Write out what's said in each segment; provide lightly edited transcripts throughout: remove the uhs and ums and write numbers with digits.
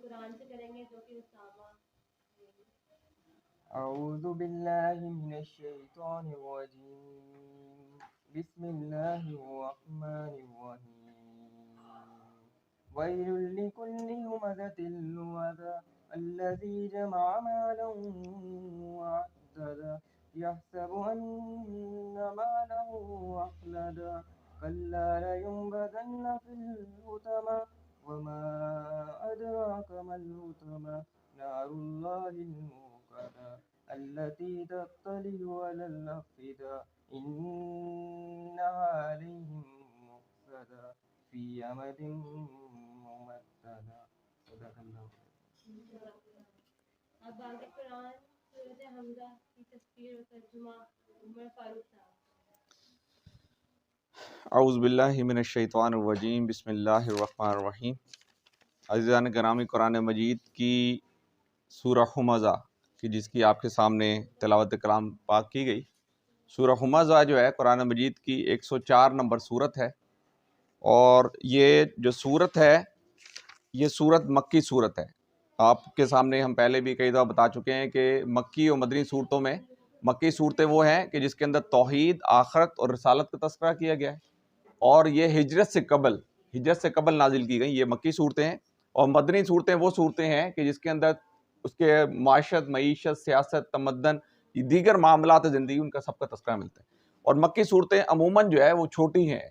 قرآن سے کریں گے جو کہ اسامہ. اعوذ باللہ من الشیطان الرجیم بسم اللہ الرحمن الرحیم ویل لکل ہمزۃ لمزہ الذی جمع مالا وعددا یحسب ان ماله اخلدا کلا لینبذن فی الحطمہ وما ادراک ما الحطمہ نار اللہ الموقدہ التي تطلع على الأفئدة إنها عليهم مؤصدة في أمد ممددة صدق الله. اب آگے قرآن سورۃ حمزہ کی تفسیر و ترجمہ عمر فاروق صاحب. اعوذ باللہ من الشیطان الرجیم بسم اللہ الرحمن الرحیم. عزیزان گرامی، قرآن مجید کی سورہ حمزہ کہ جس کی آپ کے سامنے تلاوت کلام پاک کی گئی. سورہ حمزہ جو ہے قرآن مجید کی 104 نمبر سورت ہے، اور یہ جو سورت ہے یہ سورت مکی سورت ہے. آپ کے سامنے ہم پہلے بھی کئی دفعہ بتا چکے ہیں کہ مکی اور مدنی صورتوں میں مکی صورتیں وہ ہیں کہ جس کے اندر توحید، آخرت اور رسالت کا تذکرہ کیا گیا ہے، اور یہ ہجرت سے قبل نازل کی گئی یہ مکی صورتیں ہیں. اور مدنی صورتیں وہ صورتیں ہیں کہ جس کے اندر اس کے معیشت، سیاست، تمدن، دیگر معاملات زندگی ان کا سب کا تذکرہ ملتا ہے. اور مکی صورتیں عموماً جو ہے وہ چھوٹی ہیں،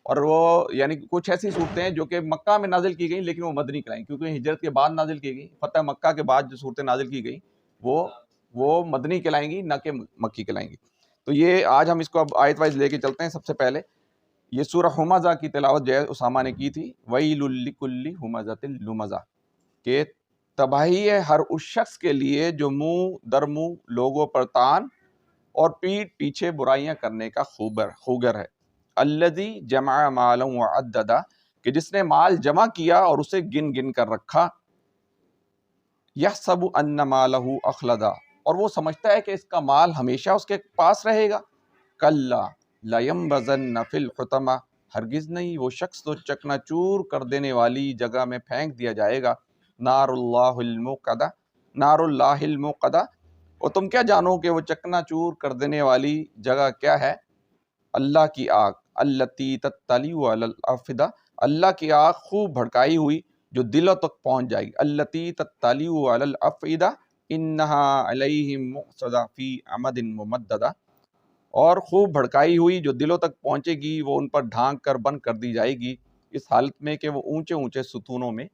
اور وہ یعنی کچھ ایسی صورتیں ہیں جو کہ مکہ میں نازل کی گئیں لیکن وہ مدنی کہلائیں، کیونکہ ہجرت کے بعد نازل کی گئی. فتح مکہ کے بعد جو صورتیں نازل کی گئی وہ مدنی کہلائیں گی، نہ کہ مکی کہلائیں گی. تو یہ آج ہم اس کو اب آیت وائز لے کے چلتے ہیں. سب سے پہلے یہ سورہ حمزہ کی تلاوت جو ہے اسامہ نے کی تھی. ویل لکل ہمزۃ لمزہ، کہ تباہی ہے ہر اس شخص کے لیے جو منہ در منہ لوگوں پر تان اور پیٹھ پیچھے برائیاں کرنے کا خوگر ہے. الذی جمع مالا وعددا، کہ جس نے مال جمع کیا اور اسے گن گن کر رکھا. یحسب ان مالہ اخلدا، اور وہ سمجھتا ہے کہ اس کا مال ہمیشہ اس کے پاس رہے گا. کلا لینبذن فی الحطمہ، ہرگز نہیں، وہ شخص تو چکنا چور کر دینے والی جگہ میں پھینک دیا جائے گا. نار اللہ الموقدہ، اور تم کیا جانو کہ وہ چکنا چور کر دینے والی جگہ کیا ہے؟ اللہ کی آگ. التی تطلع علی الافئدہ، اللہ کی آگ خوب بھڑکائی ہوئی جو دلوں تک پہنچ جائے گی. التی تطلع علی الافئدہ انہا علیہم مؤصدہ فی امد ممددہ، اور خوب بھڑکائی ہوئی جو دلوں تک پہنچے گی وہ ان پر ڈھانک کر بند کر دی جائے گی، اس حالت میں کہ وہ اونچے اونچے ستونوں میں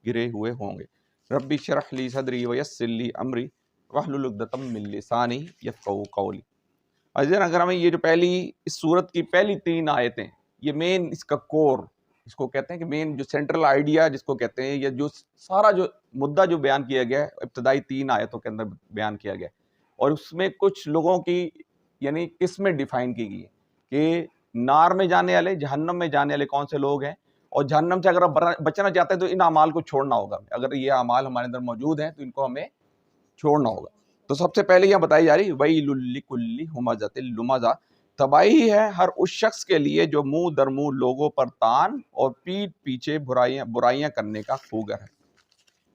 گرے ہوئے ہوں گے. ربی اشرح لی صدری ویسر لی امری واحلل عقدۃ من لسانی یفقہوا قولی. عزیزان اگر ہمیں یہ جو اس سورت کی پہلی 3 آیتیں، یہ مین اس کا کور، اس کو کہتے ہیں کہ مین جو سینٹرل آئیڈیا جس کو کہتے ہیں، یا جو سارا جو مدعا جو بیان کیا گیا ہے ابتدائی 3 آیتوں کے اندر بیان کیا گیا ہے. اور اس میں کچھ لوگوں کی یعنی قسمیں ڈیفائن کی گئی ہیں کہ نار میں جانے والے، جہنم میں جانے والے کون سے لوگ ہیں، اور جہنم سے اگر آپ بچنا چاہتے ہیں تو ان اعمال کو چھوڑنا ہوگا. اگر یہ اعمال ہمارے اندر موجود ہیں تو ان کو ہمیں چھوڑنا ہوگا. تو سب سے پہلے یہ بتائی جا رہی ویل لکل ہمزۃ لمزہ، تباہی ہے ہر اس شخص کے لیے جو منہ در منہ لوگوں پر تان اور پیٹھ پیچھے برائیاں کرنے کا خوگر ہے.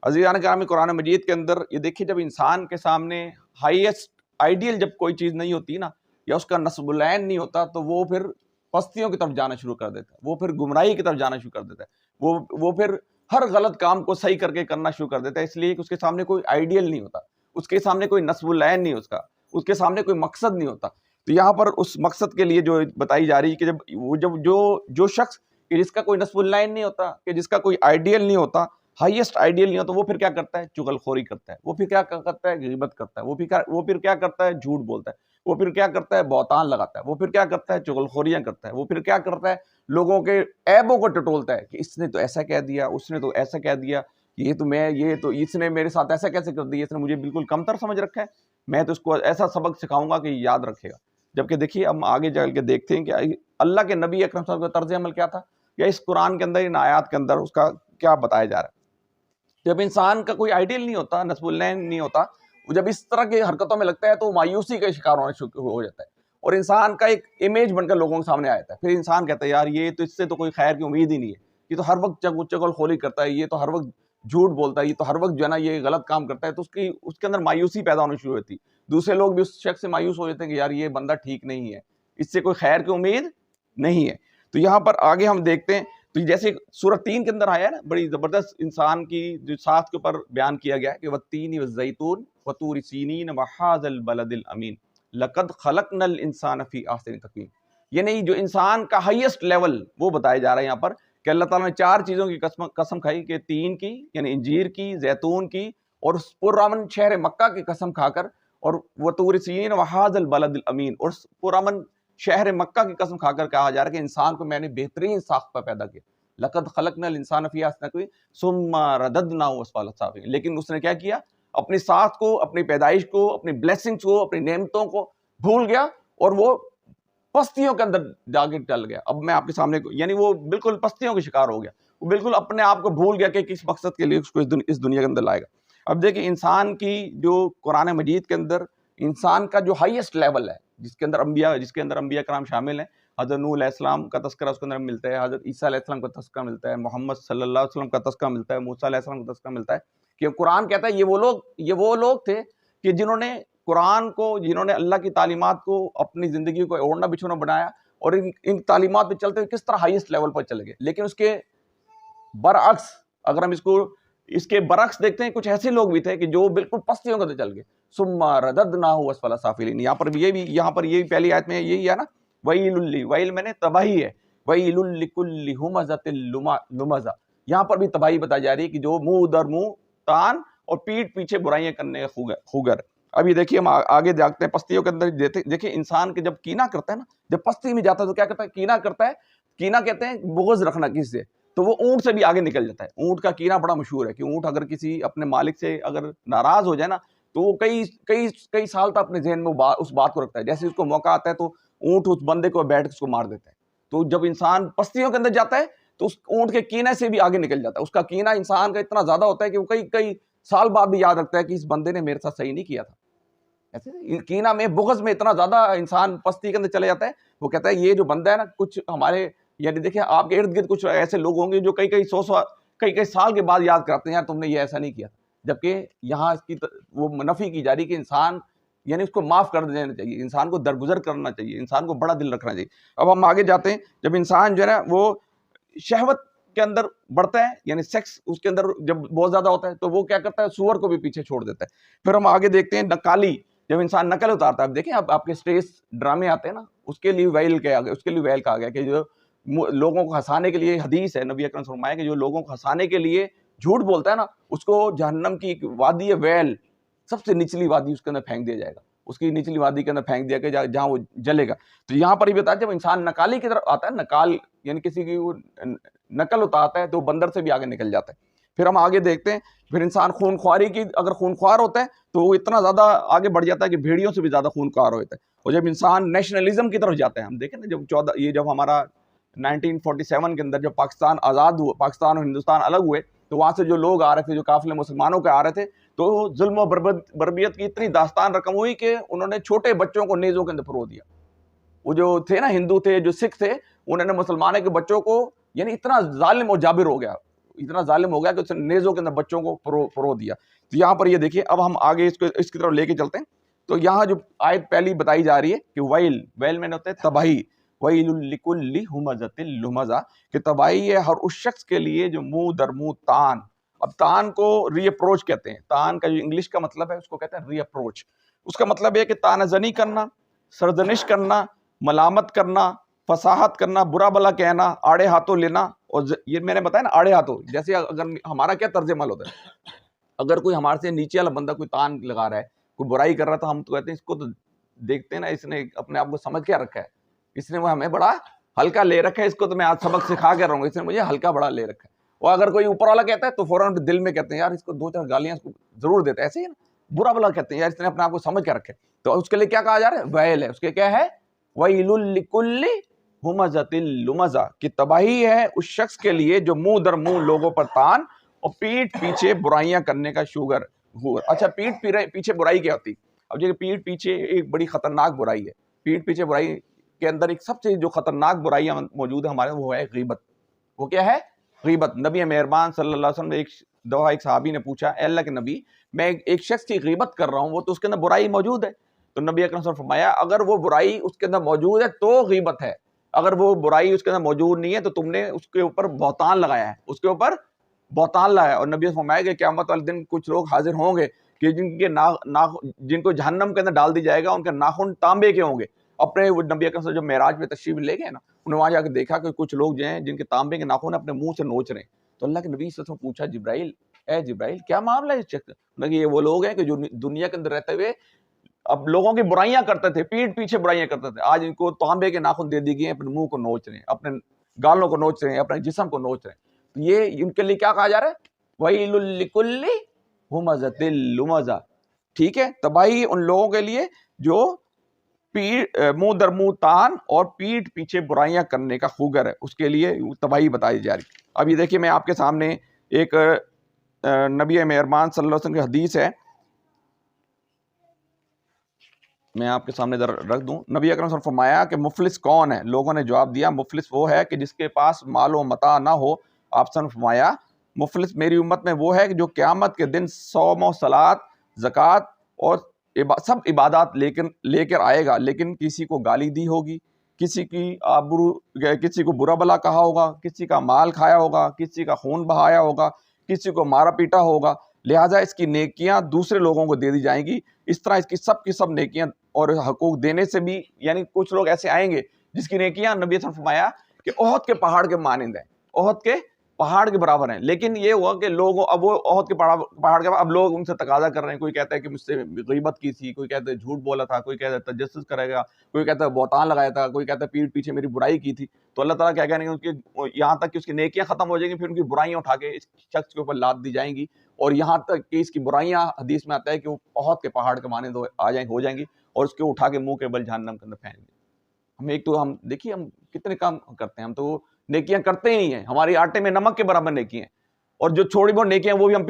عزیزان گرامی، قرآن مجید کے اندر یہ دیکھیے، جب انسان کے سامنے ہائیسٹ آئیڈیل جب کوئی چیز نہیں ہوتی نا، یا اس کا نصب العین نہیں ہوتا، تو وہ پھر پستیوں کی طرف جانا شروع کر دیتا ہے، وہ پھر گمراہی کی طرف جانا شروع کر دیتا ہے، وہ پھر ہر غلط کام کو صحیح کر کے کرنا شروع کر دیتا ہے، اس لیے کہ اس کے سامنے کوئی آئیڈیل نہیں ہوتا، اس کے سامنے کوئی نصب العین نہیں، اس کے سامنے کوئی مقصد نہیں ہوتا. تو یہاں پر اس مقصد کے لیے جو بتائی جا رہی ہے کہ جب جو شخص کہ جس کا کوئی نصب العین نہیں ہوتا، کہ جس کا کوئی آئیڈیل نہیں ہوتا، ہائیسٹ آئیڈیل نہیں ہوتا، وہ پھر کیا کرتا ہے؟ چغل خوری کرتا ہے، وہ پھر کیا کرتا ہے؟ غیبت کرتا ہے، وہ پھر کیا کرتا ہے؟ جھوٹ بولتا ہے، وہ پھر کیا کرتا ہے؟ بہتان لگاتا ہے، وہ پھر کیا کرتا ہے؟ چغل خوریاں کرتا ہے، وہ پھر کیا کرتا ہے؟ لوگوں کے عیبوں کو ٹٹولتا ہے کہ اس نے تو ایسا کہہ دیا، اس نے تو ایسا کہہ دیا، یہ تو اس نے میرے ساتھ ایسا کیسے کر دیا، اس نے مجھے بالکل کمتر سمجھ رکھا ہے، میں تو اس کو ایسا سبق سکھاؤں گا کہ یہ یاد رکھے گا. جبکہ دیکھیے ہم آگے چل کے دیکھتے ہیں کہ اللہ کے نبی اکرم صلی اللہ علیہ وسلم کا طرز عمل کیا تھا، یا اس قرآن کے اندر، ان آیات کے اندر اس کا کیا بتایا جا رہا ہے. جب انسان کا کوئی آئیڈیل نہیں ہوتا، نصب العین نہیں ہوتا، وہ جب اس طرح کی حرکتوں میں لگتا ہے تو مایوسی کا شکار ہونا شروع ہو جاتا ہے، اور انسان کا ایک امیج بن کر لوگوں کے سامنے آتا ہے. پھر انسان کہتا ہے یار یہ تو اس سے تو کوئی خیر کی امید ہی نہیں ہے، یہ تو ہر وقت چغل خوری کرتا ہے، یہ تو ہر وقت جھوٹ بولتا ہے، یہ تو ہر وقت جو ہے نا یہ غلط کام کرتا ہے، تو اس کے اندر مایوسی پیدا ہونی شروع ہوتی. دوسرے لوگ بھی اس شخص سے مایوس ہو جاتے ہیں کہ یار یہ بندہ ٹھیک نہیں ہے، اس سے کوئی خیر کی امید نہیں ہے. تو یہاں پر آگے ہم دیکھتے ہیں، تو جیسے سورۃ 3 کے اندر آیا ہے نا، بڑی زبردست انسان کی جو ساتھ کے اوپر بیان کیا گیا ہے کہ والتین والزیتون وطور سینین وہذا البلد الامین لقد خلقنا الانسان فی احسن تقویم. یعنی جو انسان کا ہائیسٹ لیول وہ بتایا جا رہا ہے یہاں پر کہ اللہ تعالیٰ نے 4 چیزوں کی قسم کھائی، کہ تین کی یعنی انجیر کی، زیتون کی، اور اس پرامن شہر مکہ کی قسم کھا کر، اور وطور سینین وہذا البلد الامین، اور پرامن شہر مکہ کی قسم کھا کر کہا جا رہا ہے کہ انسان کو میں نے بہترین ساخت پر پیدا کیا. لقد خلقنا الانسان فی احسن تقویم ثم رددناه اسفل سافلین. لیکن اس نے کیا کیا؟ اپنی ساخت کو، اپنی پیدائش کو، اپنی بلیسنگز کو، اپنی نعمتوں کو بھول گیا اور وہ پستیوں کے اندر جا کے ڈل گیا. اب میں آپ کے سامنے یعنی وہ بالکل پستیوں کے شکار ہو گیا، وہ بالکل اپنے آپ کو بھول گیا کہ کس مقصد کے لیے اس کو اس دنیا کے اندر لائے گا. اب دیکھیں انسان کی جو قرآن مجید کے اندر انسان کا جو ہائیسٹ لیول ہے، جس کے اندر انبیاء کرام شامل ہیں. حضرت نوح علیہ السلام کا تذکرہ اس کے اندر ملتا ہے، حضرت عیسیٰ علیہ السلام کا تذکرہ ملتا ہے، محمد صلی اللہ علیہ وسلم کا تذکرہ ملتا ہے، موسیٰ علیہ السلام کا تذکرہ ملتا ہے. کہ قرآن کہتا ہے یہ وہ لوگ تھے کہ جنہوں نے قرآن کو، جنہوں نے اللہ کی تعلیمات کو اپنی زندگی کو اوڑھنا بچھونا بنایا، اور ان تعلیمات پہ چلتے ہوئے کس طرح ہائیسٹ لیول پر چلے گئے. لیکن اس کے برعکس اگر ہم اس کے برعکس دیکھتے ہیں، کچھ ایسے لوگ بھی تھے کہ جو بالکل پستیوں کے اندر چل گئے. ثم رددناه اسفل سافلین. یہاں پر یہ پہلی آیت میں یہی ہے نا، ویل میں نے تباہی ہے، ویل لکل ہمزۃ لمزہ. یہاں پر بھی تباہی بتائی جا رہی ہے کہ جو منہ در منہ تان اور پیٹھ پیچھے برائیاں کرنے کا خوگر. اب یہ دیکھیے ہم آگے دیکھتے ہیں پستیوں کے اندر. دیکھیں انسان کے جب کینہ کرتا ہے نا، جب پستی میں جاتا ہے تو کیا کرتا ہے؟ کینہ کرتا ہے. کینہ کہتے ہیں بغض رکھنا کسی سے، تو وہ اونٹ سے بھی آگے نکل جاتا ہے. اونٹ کا کینہ بڑا مشہور ہے کہ اونٹ اگر کسی اپنے مالک سے اگر ناراض ہو جائے نا، تو وہ کئی سال تک اپنے ذہن میں اس بات کو رکھتا ہے. جیسے اس کو موقع آتا ہے تو اونٹ اس بندے کو بیٹھ کے اس کو مار دیتا ہے. تو جب انسان پستیوں کے اندر جاتا ہے تو اس اونٹ کے کینے سے بھی آگے نکل جاتا ہے. اس کا کینہ انسان کا اتنا زیادہ ہوتا ہے کہ وہ کئی سال بعد بھی یاد رکھتا ہے کہ اس بندے نے میرے ساتھ صحیح نہیں کیا تھا. ایسے کینہ میں، بغض میں اتنا زیادہ انسان پستی کے اندر چلے جاتا ہے. وہ کہتا ہے یہ جو بندہ ہے نا، کچھ ہمارے یعنی دیکھیں آپ کے ارد گرد کچھ ایسے لوگ ہوں گے جو کئی سال کے بعد یاد کرتے ہیں یار تم نے یہ ایسا نہیں کیا. جبکہ یہاں اس کی وہ نفی کی جا رہی کہ انسان یعنی اس کو معاف کر دینا چاہیے، انسان کو درگزر کرنا چاہیے، انسان کو بڑا دل رکھنا چاہیے. اب ہم آگے جاتے ہیں. جب انسان جو ہے نا وہ شہوت کے اندر بڑھتا ہے، یعنی سیکس اس کے اندر جب بہت زیادہ ہوتا ہے، تو وہ کیا کرتا ہے؟ سور کو بھی پیچھے چھوڑ دیتا ہے. پھر ہم آگے دیکھتے ہیں نکالی. جب انسان نقل اتارتا ہے، اب دیکھیں آپ کے اسٹیج ڈرامے آتے ہیں نا، اس کے لیے ویل کہا گیا کہ جو لوگوں کو ہنسانے کے لیے، حدیث ہے نبی اکرم صلی اللہ علیہ وسلم کہ جو لوگوں کو ہنسانے کے لیے جھوٹ بولتا ہے نا، اس کو جہنم کی ایک وادی ہے ویل، سب سے نچلی وادی اس کے اندر پھینک دیا جائے گا. اس کی نچلی وادی کے اندر پھینک دیا کہ جہاں وہ جلے گا. تو یہاں پر یہ بتایا جب انسان نکالی کی طرف آتا ہے، نکال یعنی کسی کی وہ نقل اتارتا ہے تو بندر سے بھی آگے نکل جاتا ہے. پھر ہم آگے دیکھتے ہیں، پھر انسان خونخواری کی اگر خونخوار ہوتا ہے تو وہ اتنا زیادہ آگے بڑھ جاتا ہے کہ بھیڑیوں سے بھی زیادہ خونخوار ہوتا ہے. اور جب انسان نیشنلزم کی طرف جاتا ہے، ہم دیکھیں نا جب ہمارا 1947 کے اندر جب پاکستان آزاد ہوا، پاکستان اور ہندوستان الگ ہوئے، تو وہاں سے جو لوگ آ رہے تھے، جو قافلے مسلمانوں کے آ رہے تھے، تو ظلم و بربریت کی اتنی داستان رقم ہوئی کہ انہوں نے چھوٹے بچوں کو نیزوں کے اندر پرو دیا. وہ جو تھے نا ہندو تھے، جو سکھ تھے، انہوں نے مسلمانوں کے بچوں کو یعنی اتنا ظالم و جابر ہو گیا کہ اس نے نیزوں کے اندر بچوں کو پرو دیا. تو یہاں پر یہ دیکھیے، اب ہم آگے اس کی طرف لے کے چلتے ہیں. تو یہاں جو آیت پہلی بتائی جا رہی ہے کہ ویل میں ہوتا ہے تباہی، ویل لکل ہمزۃ لمزہ، کہ تباہی ہے ہر اس شخص کے لیے جو منہ در منہ تان. اب تان کو ری اپروچ کہتے ہیں. تان کا جو انگلش کا مطلب ہے اس کو کہتے ہیں ری اپروچ. اس کا مطلب ہے کہ تانہ زنی کرنا، سرزنش کرنا، ملامت کرنا، فصاحت کرنا، برا بلا کہنا، آڑے ہاتھوں لینا. اور یہ میں نے بتایا نا آڑے ہاتھوں، جیسے اگر ہمارا کیا طرز عمل ہوتا ہے، اگر کوئی ہمارے سے نیچے والا بندہ کوئی تان لگا رہا ہے، کوئی برائی کر رہا ہے، تو ہم تو کہتے ہیں اس کو تو دیکھتے ہیں نا، اس نے اپنے آپ کو سمجھ کیا رکھا ہے، اس نے وہ ہمیں بڑا ہلکا لے رکھا ہے، اس کو تو میں آج سبق سکھا کے رہوں گا، اس نے مجھے ہلکا بڑا لے رکھا ہے. اور اگر کوئی اوپر والا کہتا ہے تو فوراً دل میں کہتے ہیں یار اس کو 2-4 گالیاں اس کو ضرور دیتے ہیں. ایسے ہی نا برا بلا کہتے ہیں یار اس نے اپنے آپ کو سمجھ کے رکھے. تو اس کے لیے کیا کہا جا رہا ہے؟ ویل ہے. اس کے کیا ہے؟ ویل لکل ہمزۃ لمزہ، کہ تباہی ہے اس شخص کے لیے جو منہ در منہ لوگوں پر تان اور پیٹھ پیچھے برائیاں کرنے کا شوگر. اچھا پیٹھ پیچھے برائی کیا ہوتی؟ اب یہ پیٹھ پیچھے ایک بڑی خطرناک برائی ہے. پیٹھ پیچھے برائی کے اندر ایک سب سے جو خطرناک برائیاں موجود ہے ہمارے، وہ ہے غیبت. وہ کیا ہے؟ غیبت. نبی مہربان صلی اللہ علیہ وسلم ایک دفعہ ایک صحابی نے پوچھا اے اللہ کے نبی میں ایک شخص کی غیبت کر رہا ہوں وہ تو اس کے اندر برائی موجود ہے. تو نبی اکرم صلی اللہ علیہ وسلم فرمایا اگر وہ برائی اس کے اندر موجود ہے تو غیبت ہے, اگر وہ برائی اس کے اندر موجود نہیں ہے تو تم نے اس کے اوپر بہتان لگایا ہے, اس کے اوپر بہتان لگایا. اور نبی نے فرمایا کہ قیامت والے دن کچھ لوگ حاضر ہوں گے کہ جن کو جہنم کے اندر ڈال دی جائے گا, ان کے ناخن تانبے کے ہوں گے. اپنے وہ نبی اکرم صلی اللہ علیہ وسلم جب معراج میں تشریف لے گئے نا, انہوں نے وہاں جا کے دیکھا کہ کچھ لوگ جو ہیں جن کے تانبے کے ناخن اپنے منہ سے نوچ رہے ہیں. تو اللہ کے نبی صلی اللہ علیہ وسلم پوچھا جبرائیل اے جبرائیل کیا معاملہ ہے اس شخص کا؟ یہ وہ لوگ ہیں کہ جو دنیا کے اندر رہتے ہوئے اب لوگوں کی برائیاں کرتے تھے, پیٹھ پیچھے برائیاں کرتے تھے, آج ان کو تانبے کے ناخن دے دی گئے ہیں, اپنے منہ کو نوچ رہے ہیں, اپنے گالوں کو نوچ رہے ہیں, اپنے جسم کو نوچ رہے ہیں. تو یہ ان کے لیے کیا کہا جا رہا ہے, وَيْلٌ لِكُلِّ ہُمَزَةٍ لُمَزَةٍ. ٹھیک ہے, تباہی ان لوگوں کے لیے جو منہ در منہ تان اور پیٹھ پیچھے برائیاں کرنے کا خوگر ہے, اس کے لیے تباہی بتائی جا رہی. اب یہ دیکھیے میں آپ کے سامنے ایک نبی مہربان صلی اللہ علیہ وسلم کی حدیث ہے, میں آپ کے سامنے ذرا رکھ دوں. نبی اکرم صلی اللہ علیہ وسلم فرمایا کہ مفلس کون ہے؟ لوگوں نے جواب دیا مفلس وہ ہے کہ جس کے پاس مال و متاع نہ ہو. آپ نے فرمایا مفلس میری امت میں وہ ہے کہ جو قیامت کے دن صوم و صلات زکوٰۃ اور سب عبادات لے کر آئے گا, لیکن کسی کو گالی دی ہوگی, کسی کو برا بلا کہا ہوگا, کسی کا مال کھایا ہوگا, کسی کا خون بہایا ہوگا, کسی کو مارا پیٹا ہوگا, لہٰذا اس کی نیکیاں دوسرے لوگوں کو دے دی جائیں گی. اس طرح اس کی سب نیکیاں اور حقوق دینے سے بھی, یعنی کچھ لوگ ایسے آئیں گے جس کی نیکیاں نبی صلی اللہ علیہ وسلم فرمایا کہ احد کے پہاڑ کے مانند ہیں, احد کے پہاڑ کے برابر ہیں. لیکن یہ ہوا کہ لوگوں اب وہ احد کے پہاڑ کے اب لوگ ان سے تقاضا کر رہے ہیں, کوئی کہتا ہے کہ مجھ سے غیبت کی تھی, کوئی کہتا ہے جھوٹ بولا تھا, کوئی کہتا ہے تجسس کرے گا, کوئی کہتا ہے بہتان لگایا تھا, کوئی کہتا ہے پیٹھ پیچھے میری برائی کی تھی. تو اللہ تعالیٰ کیا کہیں گے, ان کی یہاں تک کہ اس کی نیکیاں ختم ہو جائیں گی, پھر ان کی برائیاں اٹھا کے اس شخص کے اوپر لاد دی جائیں گی, اور یہاں تک کہ اس کی برائیاں حدیث میں آتا ہے کہ وہ احد کے پہاڑ کے مانند ہو جائیں گی, اور اس کو اٹھا کے منہ کے بل جہنم کے اندر پھینک دیں. ہم دیکھیے ہم کتنے کام کرتے ہیں, ہم تو نیکیاں کرتے ہی نہیں ہیں, ہماری آٹے میں نمک کے برابر نیکی ہیں, اور جو چھوڑی بہت نیکیاں وہ بھی ہم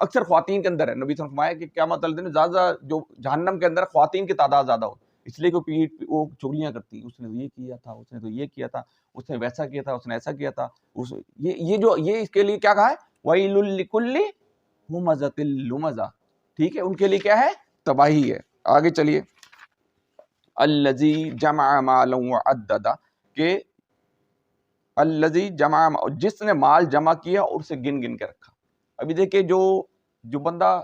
اکثر خواتین کے اندر ہے. نبی صلی اللہ علیہ وسلم فرمایا کہ قیامت والے دن زیادہ جو جہنم کے اندر خواتین کی تعداد زیادہ ہو, اس لیے کہ وہ چغلیاں کرتی ہیں, اس نے یہ کیا تھا, اس نے تو یہ کیا تھا, اس نے ویسا کیا تھا, اس نے ایسا کیا تھا. یہ اس کے لیے کیا کہا ہے, وَيْلٌ لِكُلِّ ہُمَزَةٍ لُمَزَةٍ. ٹھیک ہے, ان کے لیے کیا ہے, تباہی ہے. آگے چلیے, الذی جمع مالا وعددا, کہ الذی جمع, جس نے مال جمع کیا اور اسے گن گن کے رکھا. ابھی دیکھیں جو بندہ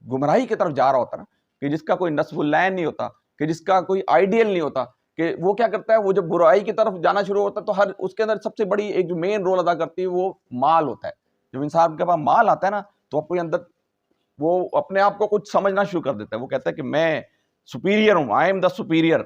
گمراہی کی طرف جا رہا ہوتا نا, کہ جس کا کوئی نصب اللین نہیں ہوتا, کہ جس کا کوئی آئیڈیل نہیں ہوتا, کہ وہ کیا کرتا ہے, وہ جب برائی کی طرف جانا شروع ہوتا ہے تو اس کے اندر سب سے بڑی ایک جو مین رول ادا کرتی ہے وہ مال ہوتا ہے. جب انسان کے پاس مال آتا ہے نا تو اپنے اندر وہ اپنے آپ کو کچھ سمجھنا شروع کر دیتا ہے. وہ کہتا ہے کہ میں سپیریئر ہوں, آئی ایم دا سپیریئر,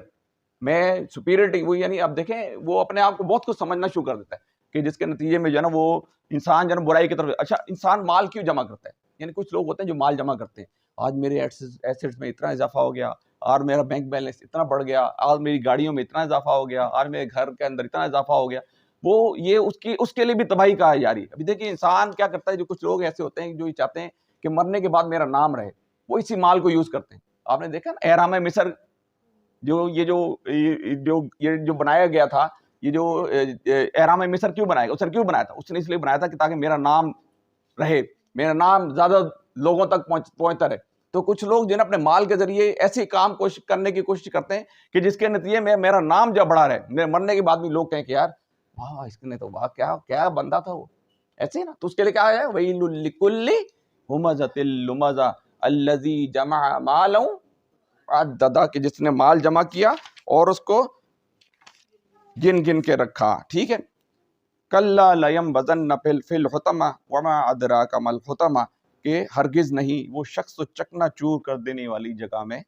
میں سپیریئرٹی, وہ یعنی اب دیکھیں وہ اپنے آپ کو بہت کچھ سمجھنا شروع کر دیتا ہے, کہ جس کے نتیجے میں جو ہے نا وہ انسان جو ہے برائی کی طرف. اچھا, انسان مال کیوں جمع کرتا ہے؟ یعنی کچھ لوگ ہوتے ہیں جو مال جمع کرتے ہیں, آج میرے ایسیٹس میں اتنا اضافہ ہو گیا, اور میرا بینک بیلنس اتنا بڑھ گیا, آج میری گاڑیوں میں اتنا اضافہ ہو گیا, آج میرے گھر کے اندر اتنا اضافہ ہو گیا. وہ یہ اس کے لیے بھی تباہی کہا جا رہی ہے. ابھی دیکھیے انسان کیا کرتا ہے, جو کچھ لوگ ایسے ہوتے ہیں جو یہ چاہتے ہیں کہ مرنے کے بعد میرا نام رہے, وہ اسی مال کو یوز کرتے ہیں. آپ نے دیکھا نا احرام مصر جو بنایا گیا تھا, یہ جو احرام مصر کیوں بنایا گیا, کیوں بنایا تھا؟ اس نے اس لیے بنایا تھا کہ تاکہ میرا نام رہے, میرا نام زیادہ لوگوں تک پہنچتا رہے. تو کچھ لوگ جو ہے اپنے مال کے ذریعے ایسے کام کرنے کی کوشش کرتے ہیں کہ جس کے نتیجے میں میرا نام جب بڑا رہے, میرے مرنے کے بعد بھی لوگ کہیں کہ یار واہ اس نے تو واہ کیا بندہ تھا وہ, ایسے ہی نا. تو اس کے لیے کیا ہے, وَيْلٌ لِكُلِّ ہُمَزَةٍ لُمَزَةٍ الَّذِي جَمَعَ مَالًا وعددا, کہ جس نے مال جمع کیا اور اس کو گن گن کے رکھا. ٹھیک ہے, کَلَّا لَيَنبَذَنَّ فِي الْحُطَمَةِ وَمَا أَدْرَاكَ مَا الْحُطَمَةُ, کہ ہرگز نہیں, وہ شخص تو چکنا چور کر دینے والی جگہ میں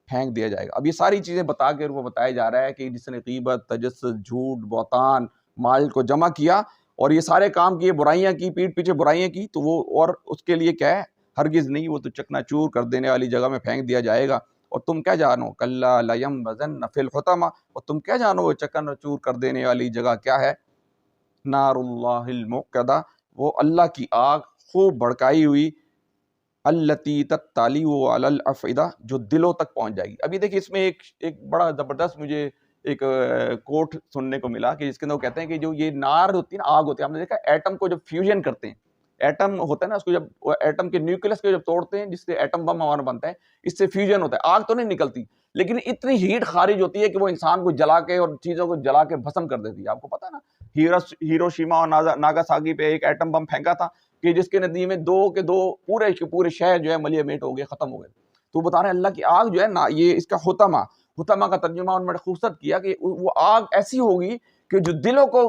پھینک دیا جائے گا. اب یہ ساری چیزیں بتا کے وہ بتایا جا رہا ہے کہ جس نے غیبت, تجسس, جھوٹ, بہتان, مال کو جمع کیا اور یہ سارے کام کیے, برائیاں کی, پیٹھ پیچھے برائیاں کی, تو وہ اور اس کے لیے کیا ہے, ہرگز نہیں, وہ تو چکنا چور کر دینے والی جگہ میں پھینک دیا جائے گا. اور تم کیا جانو, کَلَّا لَيَنبَذَنَّ فِي الْحُطَمَةِ, اور تم کیا جانو وہ چکنا چور کر دینے والی جگہ کیا ہے, نار اللہ الموقدہ, وہ اللہ کی آگ خوب بھڑکائی ہوئی, التی تطلع علی الافئدہ, جو دلوں تک پہنچ جائے گی. ابھی دیکھیں اس میں ایک بڑا زبردست مجھے ایک کوٹ سننے کو ملا کہ جس کے اندر وہ کہتے ہیں کہ جو یہ نار ہوتی ہے نا، آگ ہوتی ہے، ہم نے دیکھا ایٹم کو جب فیوژن کرتے ہیں، ایٹم ہوتا ہے نا، اس کو جب ایٹم کے نیوکلس کو جب توڑتے ہیں جس سے ایٹم بم ہمارا بنتا ہے، اس سے فیوژن ہوتا ہے، آگ تو نہیں نکلتی لیکن اتنی ہیٹ خارج ہوتی ہے کہ وہ انسان کو جلا کے اور چیزوں کو جلا کے بھسم کر دیتی ہے. آپ کو پتا نا ہیروشیما اور ناگاساکی پہ ایک ایٹم بم پھینکا تھا کہ جس کے نتیجے میں دو پورے کے پورے شہر جو ہے ملیے میٹ ہو گئے، ختم ہو گئے. تو بتا رہے ہیں اللہ کی آگ جو ہے نا، یہ اس کا حطمہ کا ترجمہ انہوں نے خوبصورت کیا کہ وہ آگ ایسی ہوگی کہ جو دلوں کو،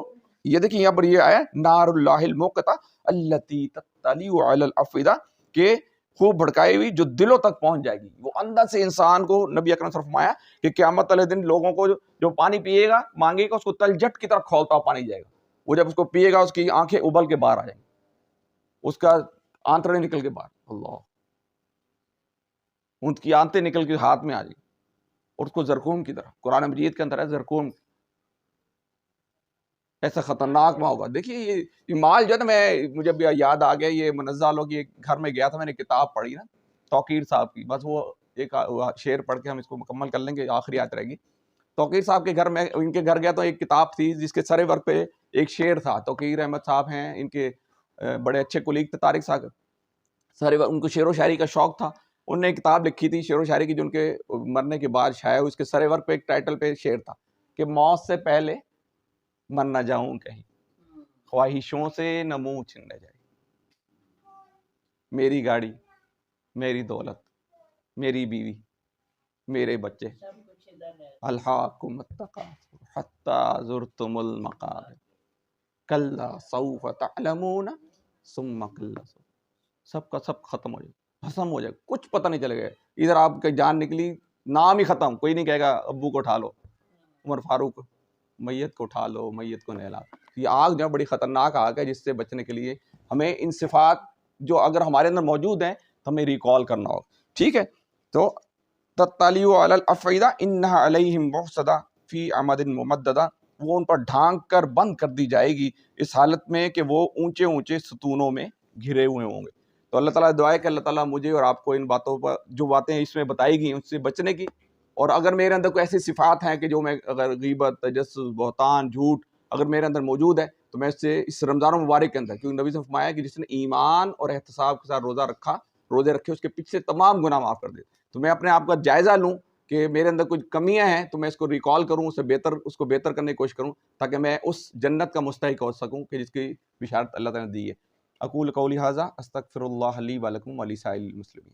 یہ دیکھیں یہاں پر یہ آیا نار اللہ الموقدہ التی تطلع علی الافئدہ، کہ خوب بھڑکائی ہوئی جو دلوں تک پہنچ جائے گی. وہ اندر سے انسان کو، نبی اکرم صلی اللہ علیہ وسلم فرمایا کہ قیامت والے دن لوگوں کو جو پانی پیے گا، مانگے گا، اس کو تلجٹ کی طرح کھولتا ہوا پانی جائے گا. وہ جب اس کو پیے گا اس کی آنکھیں ابل کے باہر آ جائیں گی، اس کا آنتڑے نکل کے باہر، اللہ، ان کی آنتیں نکل کے ہاتھ میں آ جائیں گی، اور اس کو زرکوم کی طرح، قرآن مجید کے اندر ہے زرکوم، ایسا خطرناک ماں ہوگا. دیکھیے یہ مال جو ہے نا، مجھے بھی یاد آ گیا، یہ منزہ لوگ یہ گھر میں گیا تھا، میں نے کتاب پڑھی نا توقیر صاحب کی، بس وہ ایک شعر پڑھ کے ہم اس کو مکمل کر لیں گے، آخری آیت رہے گی. توقیر صاحب کے گھر میں، ان کے گھر گیا تو ایک کتاب تھی جس کے سرے ورق پہ ایک شعر تھا. توقیر احمد صاحب ہیں، ان کے بڑے اچھے کولیگ تھے طارق صاحب، سارے ان کو شعر و شاعری کا شوق تھا. انہوں نے ایک کتاب لکھی تھی شعر و شاعری کی، جو ان کے مرنے کے بعد شائع ہوئی. اس کے سرے ورق پہ ایک ٹائٹل پہ شعر تھا کہ موت سے پہلے مر نہ جاؤں کہیں، خواہشوں سے نہ منہ چھن جائے، میری گاڑی، میری دولت، میری بیوی، میرے بچے، الہاکم التکاثر حتی زرتم المقابر کلا سوف تعلمون ثم کلا سوف، سب کا سب ختم ہو جائے، بھسم ہو جائے، کچھ پتہ نہیں چلے گا. ادھر آپ کی جان نکلی، نام ہی ختم، کوئی نہیں کہے گا ابو کو اٹھا لو، عمر فاروق، میت کو اٹھا لو، میت کو نہلا. یہ آگ جو ہے بڑی خطرناک آگ ہے، جس سے بچنے کے لیے ہمیں ان صفات جو اگر ہمارے اندر موجود ہیں تو ہمیں ریکال کرنا ہوگا. ٹھیک ہے، تو تطلع علی الافئدہ انہا علیہم مؤصدہ فی عمد ممددہ، وہ ان پر ڈھانک کر بند کر دی جائے گی اس حالت میں کہ وہ اونچے اونچے ستونوں میں گھرے ہوئے ہوں گے. تو اللہ تعالیٰ دعا ہے کہ اللہ تعالیٰ مجھے اور آپ کو ان باتوں پر، جو باتیں اس میں بتائی گئی ان سے بچنے کی، اور اگر میرے اندر کوئی ایسی صفات ہیں کہ جو میں، اگر غیبت، تجسس، بہتان، جھوٹ اگر میرے اندر موجود ہے تو میں اس سے اس رمضان المبارک کے اندر، کیونکہ نبی سے فرمایا کہ جس نے ایمان اور احتساب کے ساتھ روزے رکھے اس کے پیچھے تمام گناہ معاف کر دے. تو میں اپنے آپ کا جائزہ لوں کہ میرے اندر کچھ کمیاں ہیں تو میں اس کو ریکال کروں، اس کو بہتر کرنے کی کوشش کروں، تاکہ میں اس جنت کا مستحق ہو سکوں کہ جس کی بشارت اللہ تعالیٰ نے دی ہے. اقول قولی ھذا استغفر اللہ لی ولکم ولسائر المسلمین.